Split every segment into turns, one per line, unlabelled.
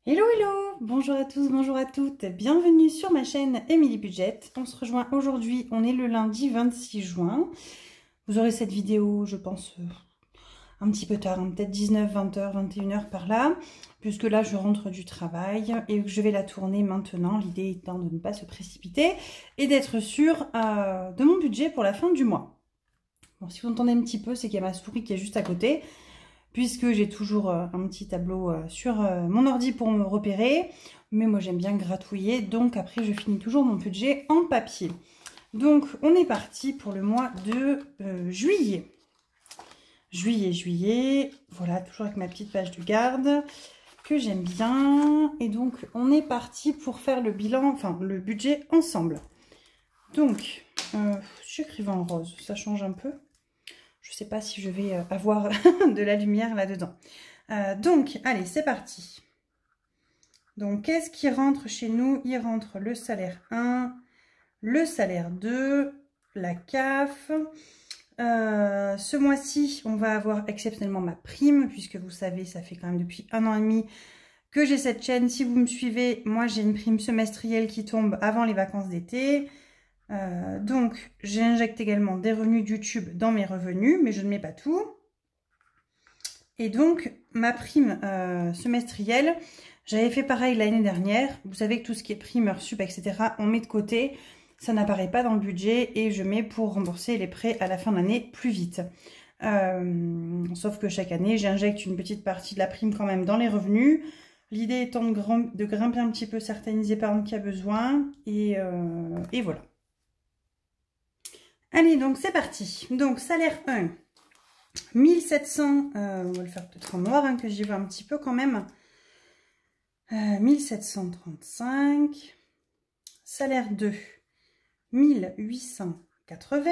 Hello hello, bonjour à tous, bonjour à toutes, bienvenue sur ma chaîne Emily Budget. On se rejoint aujourd'hui, on est le lundi 26 juin. Vous aurez cette vidéo, je pense, un petit peu tard, hein, peut-être 19, 20h, 21h par là, puisque là je rentre du travail et que je vais la tourner maintenant, l'idée étant de ne pas se précipiter et d'être sûre de mon budget pour la fin du mois. Bon, si vous entendez un petit peu, c'est qu'il y a ma souris qui est juste à côté, puisque j'ai toujours un petit tableau sur mon ordi pour me repérer. Mais moi, j'aime bien gratouiller, donc après, je finis toujours mon budget en papier. Donc, on est parti pour le mois de juillet. Juillet, voilà, toujours avec ma petite page de garde, que j'aime bien. Et donc, on est parti pour faire le bilan, enfin, le budget ensemble. Donc, j'écrivais en rose, ça change un peu. Je ne sais pas si je vais avoir de la lumière là-dedans. Donc, allez, c'est parti. Donc, qu'est-ce qui rentre chez nous? Il rentre le salaire 1, le salaire 2, la CAF. Ce mois-ci, on va avoir exceptionnellement ma prime, puisque vous savez, ça fait quand même depuis 1 an et demi que j'ai cette chaîne. Si vous me suivez, moi, j'ai une prime semestrielle qui tombe avant les vacances d'été. Donc, j'injecte également des revenus de YouTube dans mes revenus, mais je ne mets pas tout. Et donc, ma prime semestrielle, j'avais fait pareil l'année dernière. Vous savez que tout ce qui est prime, heures sup, etc., on met de côté. Ça n'apparaît pas dans le budget et je mets pour rembourser les prêts à la fin de l'année plus vite. Sauf que chaque année, j'injecte une petite partie de la prime quand même dans les revenus. L'idée étant de grimper un petit peu certaines épargnes qu'il y a besoin. Et voilà. Allez, donc c'est parti. Donc, salaire 1, 1700, on va le faire peut-être en noir, hein, que j'y vois un petit peu quand même. 1735. Salaire 2, 1880.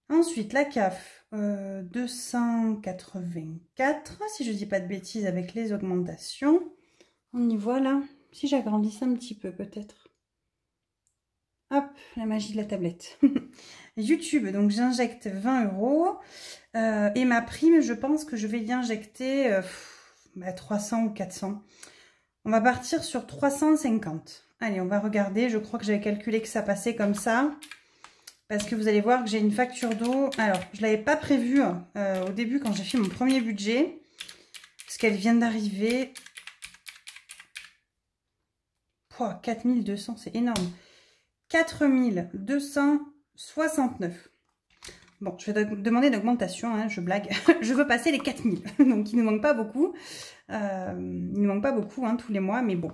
Ensuite, la CAF, 284, si je ne dis pas de bêtises avec les augmentations. On y voit là. Si j'agrandissais un petit peu peut-être. Hop, la magie de la tablette. YouTube, donc j'injecte 20 €. Et ma prime, je pense que je vais y injecter 300 ou 400. On va partir sur 350. Allez, on va regarder. Je crois que j'avais calculé que ça passait comme ça. Parce que vous allez voir que j'ai une facture d'eau. Alors, je ne l'avais pas prévue au début quand j'ai fait mon premier budget. Parce qu'elle vient d'arriver. 4200, c'est énorme. 4269. Bon, je vais demander une augmentation, hein, je blague. Je veux passer les 4000. Donc, il ne manque pas beaucoup. Il ne manque pas beaucoup hein, tous les mois, mais bon.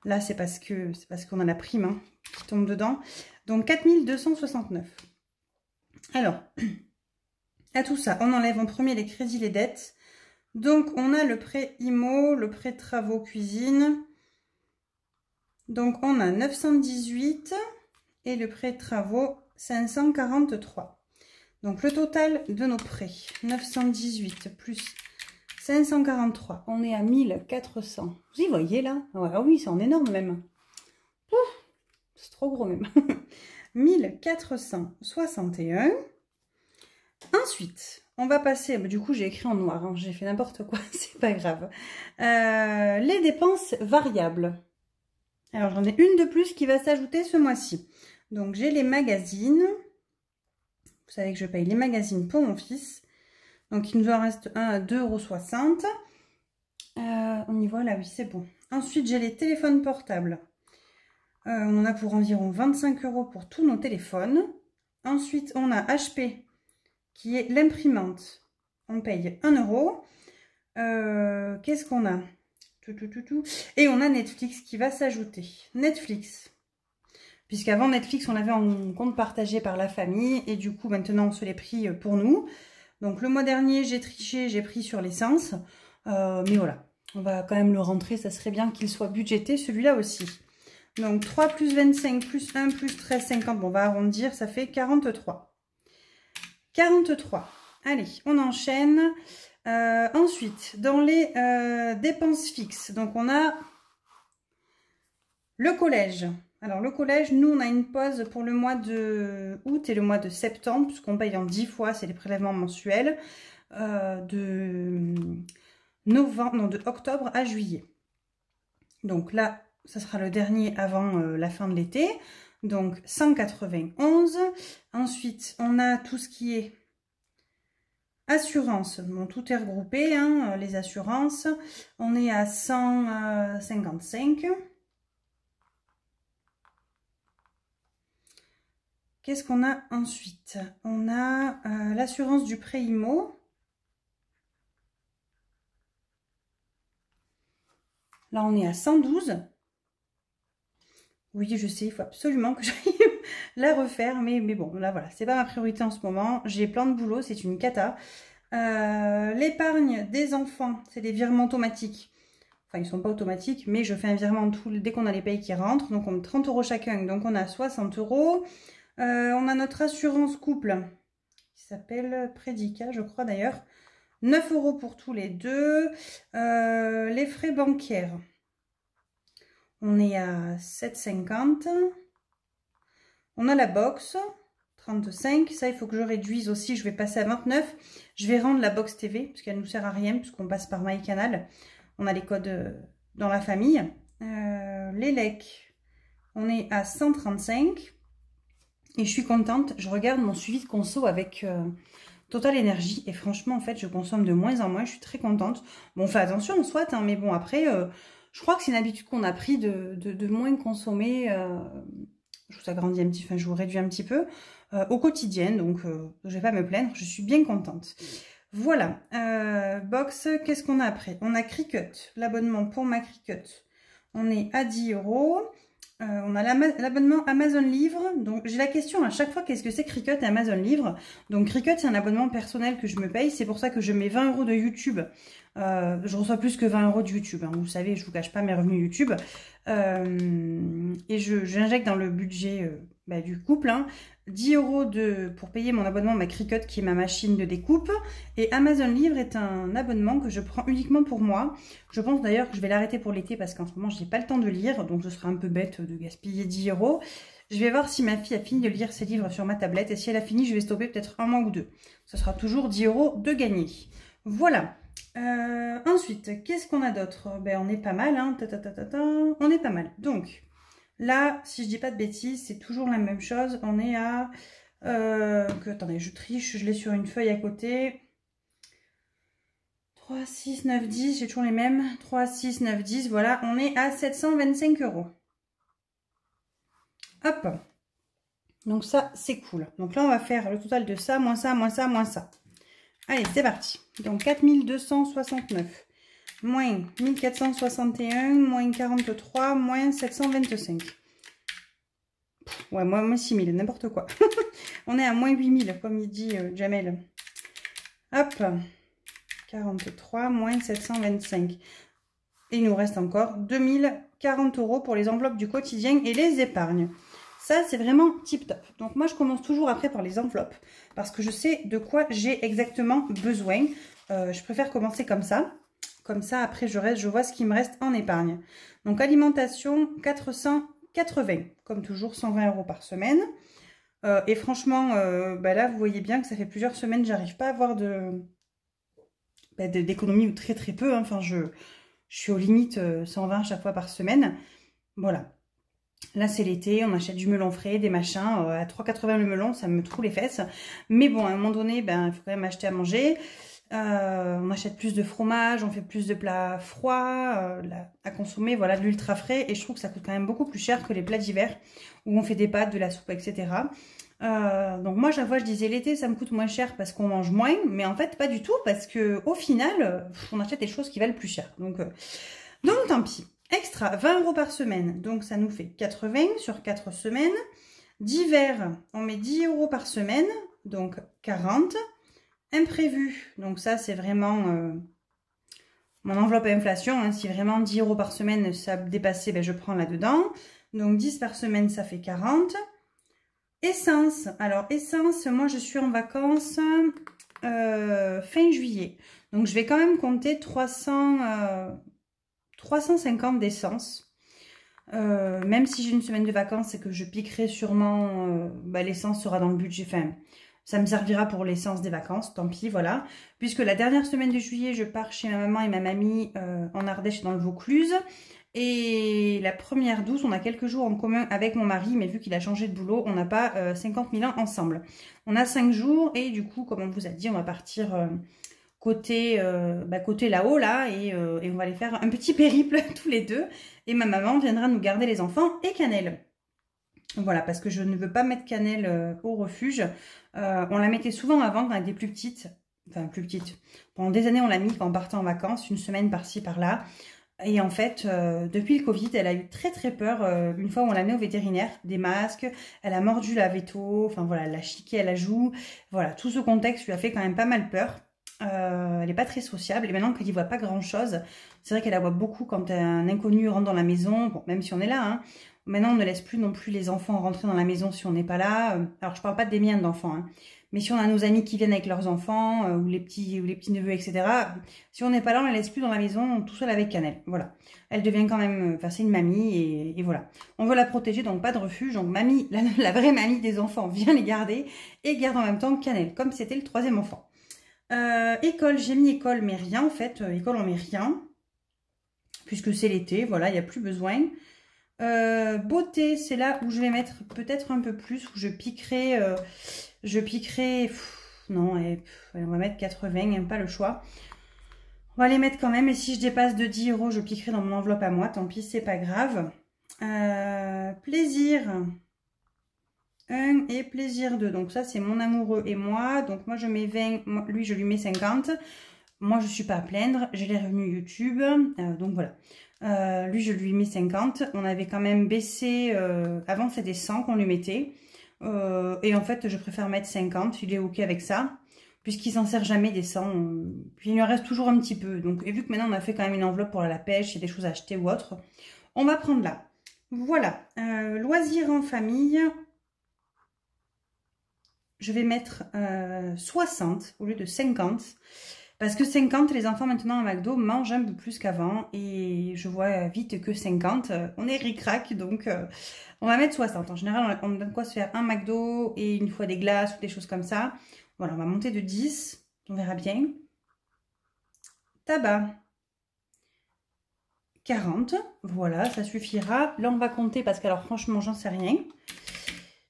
Là, c'est parce qu'on a la prime hein, qui tombe dedans. Donc, 4269. Alors, à tout ça, on enlève en premier les crédits, les dettes. Donc, on a le prêt IMO, le prêt travaux cuisine. Donc, on a 918 et le prêt travaux 543. Donc, le total de nos prêts, 918 plus 543, on est à 1400. Vous y voyez là? Ah oui, c'est en énorme même. C'est trop gros même. 1461. Ensuite, on va passer, du coup j'ai écrit en noir, hein, j'ai fait n'importe quoi, c'est pas grave. Les dépenses variables. Alors j'en ai une de plus qui va s'ajouter ce mois-ci. Donc j'ai les magazines. Vous savez que je paye les magazines pour mon fils. Donc, il nous en reste un à 2,60 €. On y voit là, oui, c'est bon. Ensuite, j'ai les téléphones portables. On en a pour environ 25 € pour tous nos téléphones. Ensuite, on a HP, qui est l'imprimante. On paye 1 €. Qu'est-ce qu'on a? Et on a Netflix qui va s'ajouter. Netflix. Puisqu'avant Netflix, on avait un compte partagé par la famille. Et du coup, maintenant, on se l'est pris pour nous. Donc, le mois dernier, j'ai triché, j'ai pris sur l'essence. Mais voilà, on va quand même le rentrer. Ça serait bien qu'il soit budgété, celui-là aussi. Donc, 3 plus 25 plus 1 plus 13,50. Bon, on va arrondir, ça fait 43. 43. Allez, on enchaîne. Ensuite, dans les dépenses fixes, donc on a le collège. Alors, le collège, nous, on a une pause pour le mois de août et le mois de septembre, puisqu'on paye en 10 fois, c'est les prélèvements mensuels, de octobre à juillet. Donc là, ça sera le dernier avant la fin de l'été. Donc 191. Ensuite, on a tout ce qui est assurance. Bon, tout est regroupé, hein, les assurances. On est à 155. Qu'est-ce qu'on a ensuite? On a l'assurance du prêt IMO. Là, on est à 112. Oui, je sais, il faut absolument que j'aille la refaire. Mais bon, là, voilà, c'est pas ma priorité en ce moment. J'ai plein de boulot, c'est une cata. L'épargne des enfants, c'est des virements automatiques. Enfin, ils ne sont pas automatiques, mais je fais un virement dès qu'on a les payes qui rentrent. Donc, on met 30 € chacun. Donc, on a 60 €. On a notre assurance couple qui s'appelle Prédica, je crois d'ailleurs. 9 € pour tous les deux. Les frais bancaires, on est à 7,50 €. On a la box, 35. Ça, il faut que je réduise aussi. Je vais passer à 29. Je vais rendre la box TV parce qu'elle ne nous sert à rien puisqu'on passe par MyCanal. On a les codes dans la famille. Les lecs, on est à 135. Et je suis contente. Je regarde mon suivi de conso avec Total Energy. Et franchement, en fait, je consomme de moins en moins. Je suis très contente. Bon, on fait attention, soit, hein, mais bon, après, je crois que c'est une habitude qu'on a pris de moins consommer. Je vous agrandis un petit, enfin, je vous réduis un petit peu au quotidien. Donc, je ne vais pas me plaindre. Je suis bien contente. Voilà. Box, qu'est-ce qu'on a après? On a Cricut. L'abonnement pour ma Cricut. On est à 10 €. On a l'abonnement Amazon Livre. Donc, j'ai la question à chaque fois, qu'est-ce que c'est Cricut et Amazon Livre? Donc, Cricut, c'est un abonnement personnel que je me paye. C'est pour ça que je mets 20 € de YouTube. Je reçois plus que 20 € de YouTube. Hein. Vous savez, je ne vous cache pas mes revenus YouTube. Et j'injecte dans le budget du couple 10 € pour payer mon abonnement ma Cricut, qui est ma machine de découpe. Et Amazon Livre est un abonnement que je prends uniquement pour moi. Je pense d'ailleurs que je vais l'arrêter pour l'été parce qu'en ce moment, je n'ai pas le temps de lire. Donc, ce serait un peu bête de gaspiller 10 €. Je vais voir si ma fille a fini de lire ses livres sur ma tablette. Et si elle a fini, je vais stopper peut-être un mois ou deux. Ce sera toujours 10 € de gagné. Voilà. Ensuite, qu'est-ce qu'on a d'autre? Ben, on est pas mal. Hein. On est pas mal. Donc, là, si je dis pas de bêtises, c'est toujours la même chose. On est à... attendez, je triche, je l'ai sur une feuille à côté. 3, 6, 9, 10, j'ai toujours les mêmes. 3, 6, 9, 10, voilà. On est à 725 €. Hop. Donc ça, c'est cool. Donc là, on va faire le total de ça, moins ça, moins ça, moins ça. Allez, c'est parti. Donc 4269, moins 1461, moins 43, moins 725. Ouais, moins 6000, n'importe quoi. On est à moins 8000, comme il dit Jamel. Hop, 43, moins 725. Et il nous reste encore 2040 € pour les enveloppes du quotidien et les épargnes. Ça, c'est vraiment tip top. Donc, moi, je commence toujours après par les enveloppes parce que je sais de quoi j'ai exactement besoin. Je préfère commencer comme ça. Comme ça, après, je vois ce qui me reste en épargne. Donc, alimentation, 480. Comme toujours, 120 € par semaine. Et franchement, là, vous voyez bien que ça fait plusieurs semaines, j'arrive pas à avoir d'économie ou très très peu. Hein. Enfin, je suis aux limites 120 à chaque fois par semaine. Voilà. Là, c'est l'été, on achète du melon frais, des machins. À 3,80 € le melon, ça me troue les fesses. Mais bon, à un moment donné, il faut quand même acheter à manger. On achète plus de fromage, on fait plus de plats froids à consommer, voilà, de l'ultra frais. Et je trouve que ça coûte quand même beaucoup plus cher que les plats d'hiver où on fait des pâtes, de la soupe, etc. Donc moi, chaque fois, je disais l'été, ça me coûte moins cher parce qu'on mange moins. Mais en fait, pas du tout parce que au final, on achète des choses qui valent plus cher. Donc tant pis. Extra, 20 € par semaine, donc ça nous fait 80 sur 4 semaines. D'hiver, on met 10 € par semaine, donc 40. Imprévu, donc ça c'est vraiment mon enveloppe à inflation. Hein. Si vraiment 10 € par semaine ça dépassait, je prends là-dedans. Donc 10 par semaine, ça fait 40. Essence, alors essence, moi je suis en vacances fin juillet. Donc je vais quand même compter 350 d'essence. Même si j'ai une semaine de vacances et que je piquerai sûrement, l'essence sera dans le budget. Enfin, ça me servira pour l'essence des vacances, tant pis, voilà. Puisque la dernière semaine de juillet, je pars chez ma maman et ma mamie en Ardèche dans le Vaucluse. Et la première douce, on a quelques jours en commun avec mon mari, mais vu qu'il a changé de boulot, on n'a pas 50 000 ans ensemble. On a 5 jours et du coup, comme on vous a dit, on va partir côté là-haut, là, et on va aller faire un petit périple tous les deux. Et ma maman viendra nous garder les enfants et Cannelle. Voilà, parce que je ne veux pas mettre Cannelle au refuge. On la mettait souvent avant quand elle était plus petite. Enfin, plus petite. Pendant des années, on l'a mis quand on partait en vacances, une semaine par-ci, par-là. Et en fait, depuis le Covid, elle a eu très très peur. Une fois, on l'a amenée au vétérinaire, des masques, elle a mordu la veto, enfin voilà, elle l'a chiqué à la joue. Voilà, tout ce contexte lui a fait quand même pas mal peur. Elle n'est pas très sociable. Et maintenant qu'elle n'y voit pas grand-chose, c'est vrai qu'elle la voit beaucoup quand un inconnu rentre dans la maison. Bon, même si on est là, hein. Maintenant, on ne laisse plus non plus les enfants rentrer dans la maison si on n'est pas là. Alors, je parle pas des miens d'enfants, hein. Mais si on a nos amis qui viennent avec leurs enfants, ou les petits-neveux, etc., si on n'est pas là, on ne la laisse plus dans la maison tout seul avec Cannelle. Voilà. Elle devient quand même, enfin, c'est une mamie, et voilà. On veut la protéger, donc pas de refuge. Donc, mamie, la vraie mamie des enfants vient les garder, et garde en même temps Cannelle, comme c'était le 3e enfant. École, j'ai mis école, mais rien, en fait. École, on met rien, puisque c'est l'été, voilà, il n'y a plus besoin. Beauté, c'est là où je vais mettre peut-être un peu plus, où je piquerai, non, on va mettre 80, même pas le choix. On va les mettre quand même, et si je dépasse de 10 €, je piquerai dans mon enveloppe à moi, tant pis, c'est pas grave. Plaisir 1 et plaisir 2, donc ça c'est mon amoureux et moi, donc moi je mets 20, lui je lui mets 50. Moi je suis pas à plaindre, j'ai les revenus YouTube, donc voilà. Lui je lui mets 50, on avait quand même baissé, avant c'était 100 qu'on lui mettait. Et en fait, je préfère mettre 50, il est ok avec ça, puisqu'il s'en sert jamais des 100. Puis il lui en reste toujours un petit peu. Donc, et vu que maintenant on a fait quand même une enveloppe pour la pêche, il y a des choses à acheter ou autre, on va prendre là. Voilà, loisirs en famille, je vais mettre 60 au lieu de 50. Parce que 50, les enfants maintenant à McDo mangent un peu plus qu'avant. Et je vois vite que 50, on est ric-rac. Donc on va mettre 60. En général, on donne quoi se faire un McDo et une fois des glaces ou des choses comme ça. Voilà, on va monter de 10. On verra bien. Tabac. 40. Voilà, ça suffira. Là, on va compter parce que, alors franchement, j'en sais rien.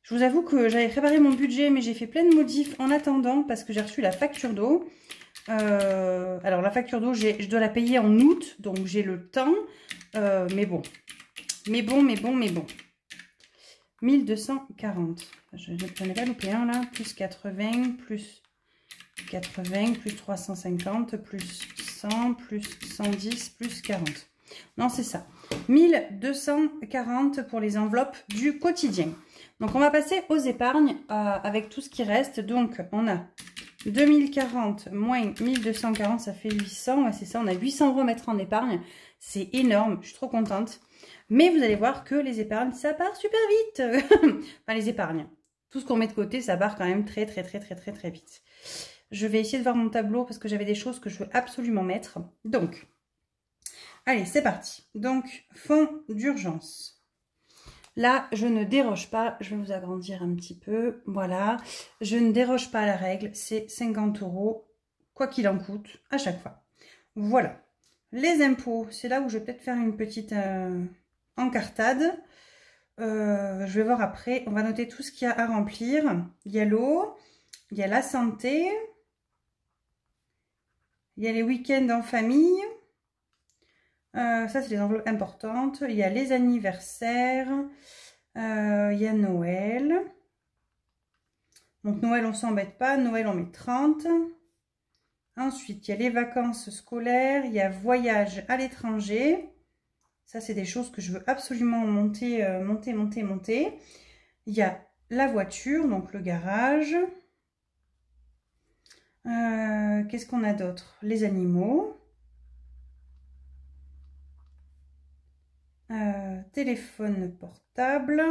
Je vous avoue que j'avais préparé mon budget, mais j'ai fait plein de modifs en attendant parce que j'ai reçu la facture d'eau. Alors la facture d'eau, je dois la payer en août, donc j'ai le temps, mais bon. 1240, je n'ai pas loupé un là, plus 80, plus 80, plus 350, plus 100, plus 110, plus 40. Non, c'est ça. 1240 pour les enveloppes du quotidien. Donc on va passer aux épargnes avec tout ce qui reste. Donc on a 2040 moins 1240, ça fait 800. Ouais, c'est ça, on a 800 € à mettre en épargne. C'est énorme, je suis trop contente. Mais vous allez voir que les épargnes, ça part super vite. Enfin, les épargnes. Tout ce qu'on met de côté, ça part quand même très vite. Je vais essayer de voir mon tableau parce que j'avais des choses que je veux absolument mettre. Donc, allez, c'est parti. Donc, fonds d'urgence. Là, je ne déroge pas, je vais vous agrandir un petit peu, voilà. Je ne déroge pas à la règle, c'est 50 €, quoi qu'il en coûte, à chaque fois. Voilà. Les impôts, c'est là où je vais peut-être faire une petite encartade. Je vais voir après, on va noter tout ce qu'il y a à remplir. Il y a l'eau, il y a la santé, il y a les week-ends en famille. Ça, c'est les enveloppes importantes. Il y a les anniversaires. Il y a Noël. Donc, Noël, on s'embête pas. Noël, on met 30. Ensuite, il y a les vacances scolaires. Il y a voyage à l'étranger. Ça, c'est des choses que je veux absolument monter. Il y a la voiture, donc le garage. Qu'est-ce qu'on a d'autre? Les animaux. Téléphone portable.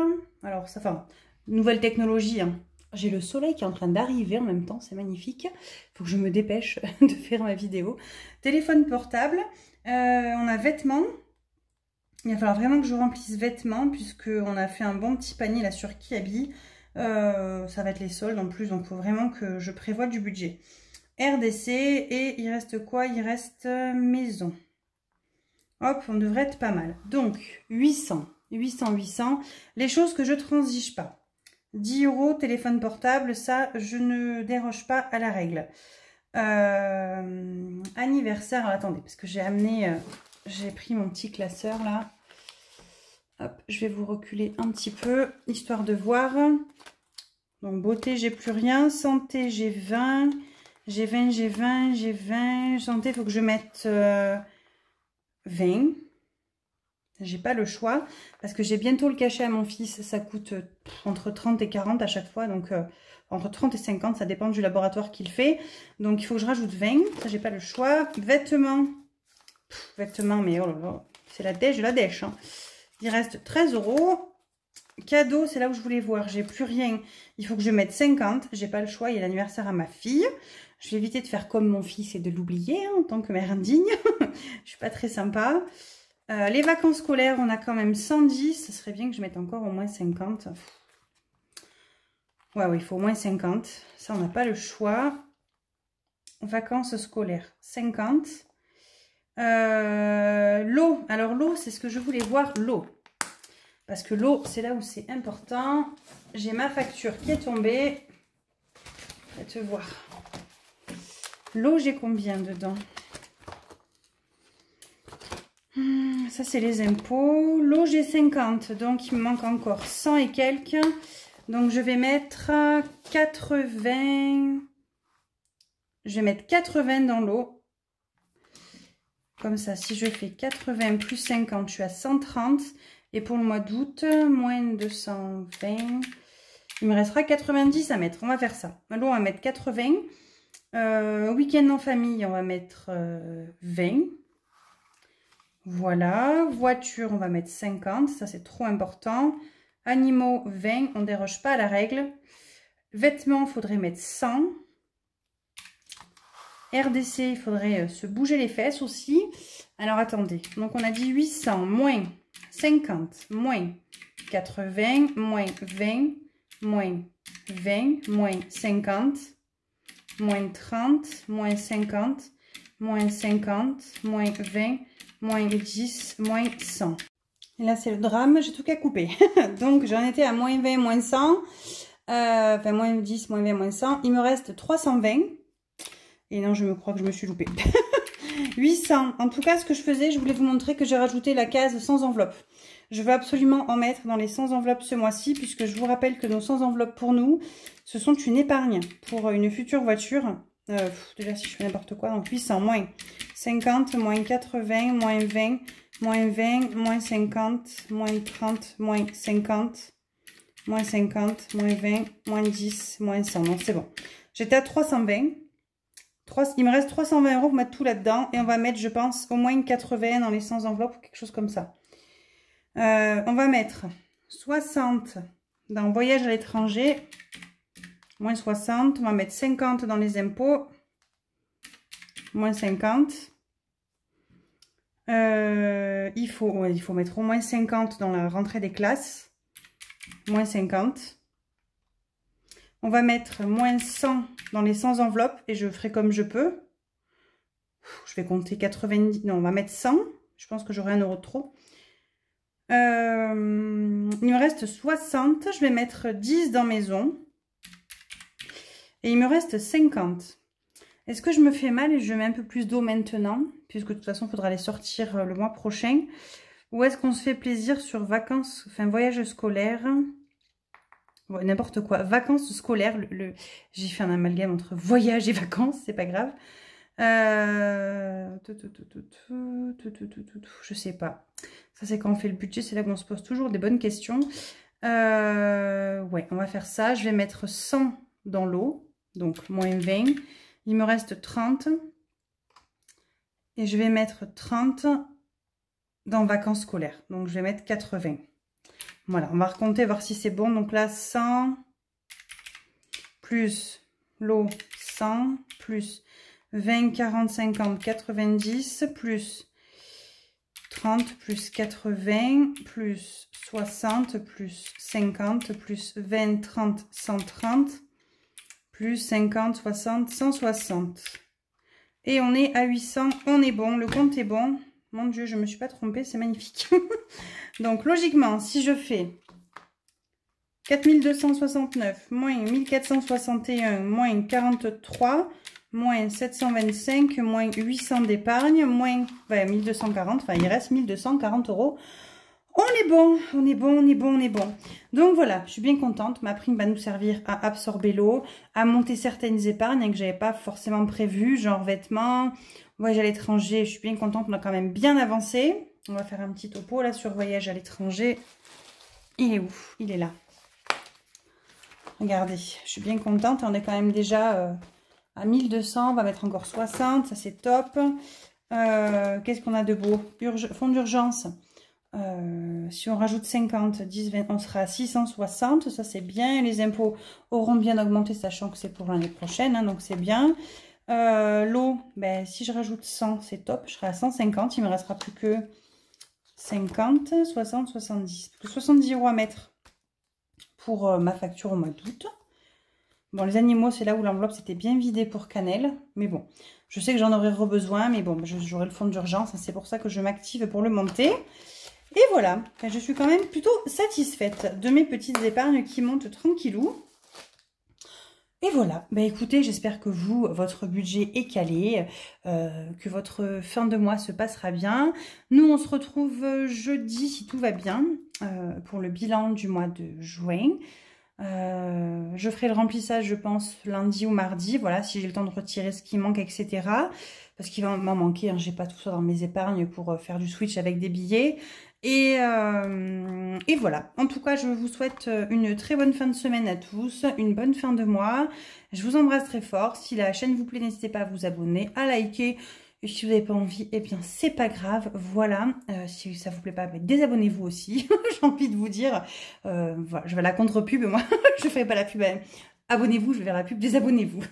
Alors, ça, enfin, nouvelle technologie. Hein. J'ai le soleil qui est en train d'arriver en même temps, c'est magnifique. Il faut que je me dépêche de faire ma vidéo. Téléphone portable. On a vêtements. Il va falloir vraiment que je remplisse vêtements, puisqu'on a fait un bon petit panier là sur Kiabi. Ça va être les soldes en plus, donc il faut vraiment que je prévoie du budget. RDC, et il reste quoi? Il reste maison. Hop, on devrait être pas mal. Donc, 800, 800, 800. Les choses que je transige pas. 10 €, téléphone portable, ça, je ne déroge pas à la règle. Anniversaire, alors, attendez, parce que j'ai amené, j'ai pris mon petit classeur là. Hop, je vais vous reculer un petit peu, histoire de voir. Donc, beauté, j'ai plus rien. Santé, j'ai 20. J'ai 20, j'ai 20, j'ai 20. Santé, il faut que je mette 20. J'ai pas le choix parce que j'ai bientôt le cachet à mon fils. Ça coûte entre 30 et 40 à chaque fois. Donc, entre 30 et 50, ça dépend du laboratoire qu'il fait. Donc, il faut que je rajoute 20. Ça, j'ai pas le choix. Vêtements. Vêtements, mais oh là là. C'est la dèche de la dèche. Hein. Il reste 13 €. Cadeau, c'est là où je voulais voir. J'ai plus rien. Il faut que je mette 50. J'ai pas le choix. Il y a l'anniversaire à ma fille. Je vais éviter de faire comme mon fils et de l'oublier hein, en tant que mère indigne. Je suis pas très sympa. Les vacances scolaires, on a quand même 110. Ce serait bien que je mette encore au moins 50. Ouais, oui, il faut au moins 50. Ça, on n'a pas le choix. Vacances scolaires, 50. L'eau. Alors, l'eau, c'est ce que je voulais voir, l'eau. Parce que l'eau, c'est là où c'est important. J'ai ma facture qui est tombée. Faites voir. L'eau, j'ai combien dedans? Ça, c'est les impôts. L'eau, j'ai 50. Donc, il me manque encore 100 et quelques. Donc, je vais mettre 80. Je vais mettre 80 dans l'eau. Comme ça, si je fais 80 plus 50, je suis à 130. Et pour le mois d'août, moins 220. Il me restera 90 à mettre. On va faire ça. L'eau, on va mettre 80. Week-end en famille, on va mettre 20. Voilà. Voiture, on va mettre 50. Ça, c'est trop important. Animaux, 20. On ne déroge pas à la règle. Vêtements, il faudrait mettre 100. RDC, il faudrait se bouger les fesses aussi. Alors, attendez. Donc, on a dit 800 moins 50 moins 80 moins 20 moins 20 moins 50 moins 30 moins 50 moins 50 moins 20 moins 10 moins 100. Et là, c'est le drame. J'ai tout qu'à couper. Donc, j'en étais à moins 20 moins 100. Enfin, moins 10 moins 20 moins 100. Il me reste 320. Et non, je me crois que je me suis loupée. 800. En tout cas, ce que je faisais, je voulais vous montrer que j'ai rajouté la case sans enveloppe. Je veux absolument en mettre dans les sans enveloppes ce mois-ci, puisque je vous rappelle que nos sans enveloppes pour nous, ce sont une épargne pour une future voiture. Déjà, si je fais n'importe quoi, donc 800 moins 50, moins 80, moins 20, moins 20, moins 50, moins 30, moins 50, moins 50, moins 20, moins 10, moins 100. Donc, c'est bon. J'étais à 320. Il me reste 320 € pour mettre tout là-dedans. Et on va mettre, je pense, au moins 80 dans les sans enveloppes ou quelque chose comme ça. On va mettre 60 dans voyage à l'étranger. Moins 60. On va mettre 50 dans les impôts. Moins 50. Il faut mettre au moins 50 dans la rentrée des classes. Moins 50. On va mettre moins 100 dans les sans enveloppes et je ferai comme je peux. Je vais compter 90. Non, on va mettre 100. Je pense que j'aurai 1 € de trop. Il me reste 60. Je vais mettre 10 dans maison. Et il me reste 50. Est-ce que je me fais mal et je mets un peu plus d'eau maintenant? Puisque de toute façon, il faudra les sortir le mois prochain. Ou est-ce qu'on se fait plaisir sur vacances, enfin voyage scolaire? N'importe quoi, vacances scolaires, j'ai fait un amalgame entre voyage et vacances, c'est pas grave. Je sais pas. Ça c'est quand on fait le budget, c'est là qu'on se pose toujours des bonnes questions. Ouais, on va faire ça. Je vais mettre 100 dans l'eau, donc moins 20. Il me reste 30. Et je vais mettre 30 dans vacances scolaires. Donc je vais mettre 80. Voilà, on va recompter, voir si c'est bon. Donc là, 100 plus l'eau, 100 plus 20, 40, 50, 90 plus 30 plus 80 plus 60 plus 50 plus 20, 30, 130 plus 50, 60, 160. Et on est à 800, on est bon, le compte est bon. Mon Dieu, je ne me suis pas trompée, c'est magnifique. Donc, logiquement, si je fais 4269 moins 1461 moins 43 moins 725 moins 800 d'épargne moins 1240, enfin il reste 1240 €. On est bon, on est bon, on est bon, on est bon. Donc voilà, je suis bien contente. Ma prime va nous servir à absorber l'eau, à monter certaines épargnes que j'avais pas forcément prévues, genre vêtements, voyage à l'étranger. Je suis bien contente, on a quand même bien avancé. On va faire un petit topo là sur voyage à l'étranger. Il est où? Il est là. Regardez, je suis bien contente. On est quand même déjà à 1200. On va mettre encore 60. Ça, c'est top. Qu'est-ce qu'on a de beau? Fonds d'urgence. Si on rajoute 50, 10, 20, on sera à 660. Ça, c'est bien. Les impôts auront bien augmenté, sachant que c'est pour l'année prochaine. Hein, donc, c'est bien. L'eau, ben, si je rajoute 100, c'est top. Je serai à 150. Il ne me restera plus que 50, 60, 70. 70 € à mettre pour ma facture au mois d'août. Bon, les animaux, c'est là où l'enveloppe s'était bien vidée pour Cannelle. Mais bon, je sais que j'en aurai besoin. Mais bon, j'aurai le fonds d'urgence. C'est pour ça que je m'active pour le monter. Et voilà, je suis quand même plutôt satisfaite de mes petites épargnes qui montent tranquillou. Et voilà, bah écoutez, j'espère que vous, votre budget est calé, que votre fin de mois se passera bien. Nous, on se retrouve jeudi, si tout va bien, pour le bilan du mois de juin. Je ferai le remplissage, je pense, lundi ou mardi, voilà, si j'ai le temps de retirer ce qui manque, etc. Parce qu'il va m'en manquer, hein, j'ai pas tout ça dans mes épargnes pour faire du switch avec des billets. Et voilà, en tout cas, je vous souhaite une très bonne fin de semaine à tous, une bonne fin de mois. Je vous embrasse très fort. Si la chaîne vous plaît, n'hésitez pas à vous abonner, à liker. Et si vous n'avez pas envie, eh bien, c'est pas grave. Voilà, si ça vous plaît pas, désabonnez-vous aussi. J'ai envie de vous dire, voilà, je vais à la contre-pub, moi, je fais pas la pub. Abonnez-vous, je vais faire la pub, désabonnez-vous.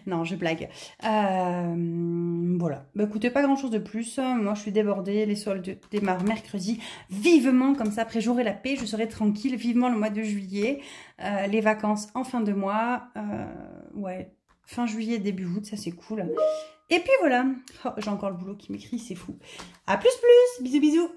Non, je blague. Voilà. Bah, écoutez, pas grand-chose de plus. Moi, je suis débordée. Les soldes démarrent mercredi. Vivement, comme ça, après, j'aurai la paix, je serai tranquille. Vivement le mois de juillet. Les vacances en fin de mois. Ouais, fin juillet, début août, ça, c'est cool. Et puis, voilà. Oh, j'ai encore le boulot qui m'écrit, c'est fou. À plus. Bisous, bisous.